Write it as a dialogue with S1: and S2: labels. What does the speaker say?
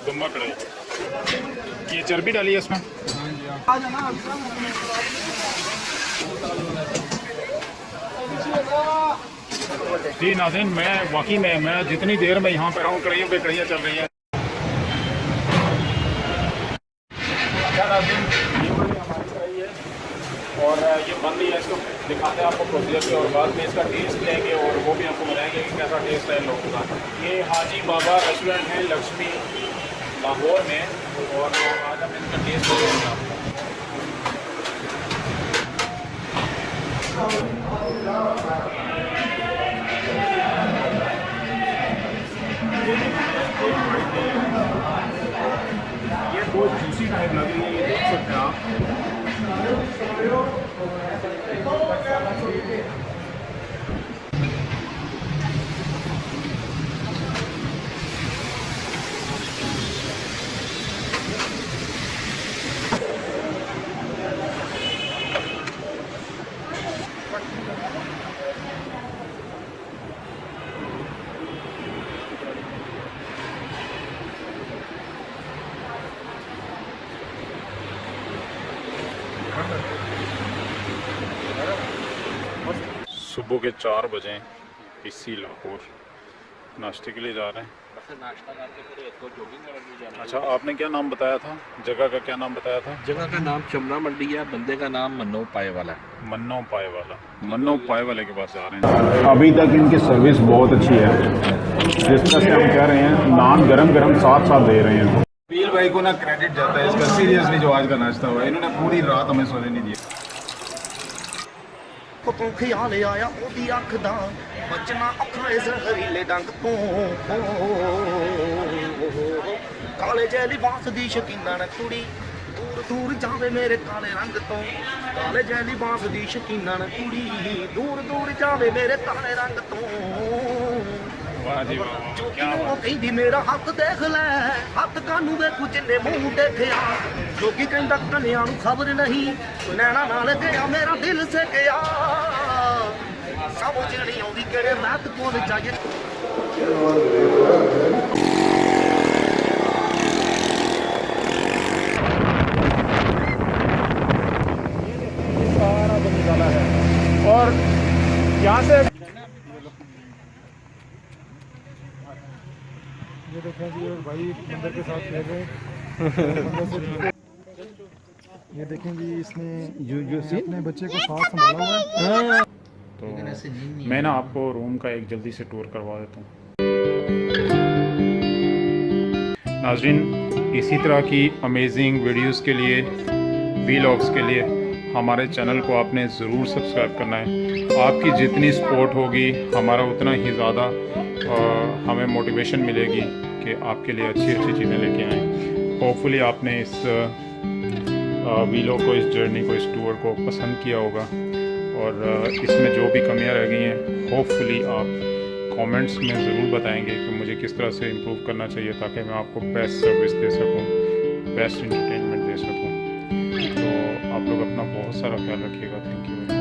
S1: दुम्बा कढ़ाई, ये चर्बी डाली है इसमें। जी नाज़रीन, मैं वाकई में जितनी देर में यहाँ पर हूँ कढ़ाइयों पे कढ़ाइयाँ चल रही हैं। अच्छा नाज़रीन, ये वाली हमारी कढ़ाई है और ये बन रही है। इसको दिखाते हैं आपको प्रोसीजर पे और बाद में इसका टेस्ट लेंगे और वो भी आपको बताएंगे कि कैसा टेस्ट है लोगों का। ये हाजी बाबा रेस्टोरेंट है लक्ष्मी लाहौर में और आज हम इनका टेस्ट करेंगे आपको। ये बहुत जूसी टाइप लग रही है, ये देख सकते हैं आप। सुबह के 4 बजे इसी लाहौर नाश्ते के लिए जा रहे हैं।
S2: नाश्ता करके फिर एक को जॉगिंग करने जाना।
S1: अच्छा, आपने क्या नाम बताया था? जगह का क्या नाम बताया था?
S2: जगह का नाम चमना मंडी है, बंदे का नाम मन्नो पाए वाला है।
S1: मन्नो पाए वाला, मन्नो पाए वाले के पास जा रहे हैं। अभी तक इनकी सर्विस बहुत अच्छी है। जिस तरह से हम कह रहे हैं, नान गरम गरम साथ साथ दे रहे हैं। बील भाई को ना क्रेडिट जाता है इसका, सीरियसली जो आज का नाश्ता हुआ है, इन्होंने पूरी रात हमें सोने नहीं दिया।
S3: तू ख्याल आया ओदी अख दा बचना अखा इस हरीले डंग तू काले जैली बांस दी शकीना न कुड़ी दूर दूर जावे मेरे काले रंग तो काले जैली बांस दी शकीना न कुड़ी दूर दूर जावे मेरे काले रंग तो
S1: वाह जी वाह, क्या
S3: वो कहदी मेरा हथ देख ले हथ कानू दे कुछ ने मुंह देखिया जो कि कहंदा कन्या नू खबर नहीं नैना नाल गया मेरा दिल से गया समझ नहीं आउंदी केड़े रात कोल जाए। सारा बनी वाला है और यहाँ से ये देखें जी भाई मंदिर के साथ खेल रहे हैं। ये देखें जी इसने जो अपने बच्चे को साथ संभाला हुआ है। तो मैं ना आपको रूम का एक जल्दी से टूर करवा देता हूँ। नाज़रीन, इसी तरह की अमेजिंग वीडियोस के लिए, वीलॉग्स के लिए हमारे चैनल को आपने ज़रूर सब्सक्राइब करना है। आपकी जितनी सपोर्ट होगी हमारा उतना ही ज़्यादा हमें मोटिवेशन मिलेगी कि आपके लिए अच्छी अच्छी चीज़ें लेके आएँ। होपफुली आपने इस वीलॉग को, इस जर्नी को, इस टूर को पसंद किया होगा और इसमें जो भी कमियां रह गई हैं होपफुली आप कमेंट्स में ज़रूर बताएंगे कि मुझे किस तरह से इम्प्रूव करना चाहिए ताकि मैं आपको बेस्ट सर्विस दे सकूं, बेस्ट एंटरटेनमेंट दे सकूं। तो आप लोग अपना बहुत सारा ख्याल रखिएगा। Thank you.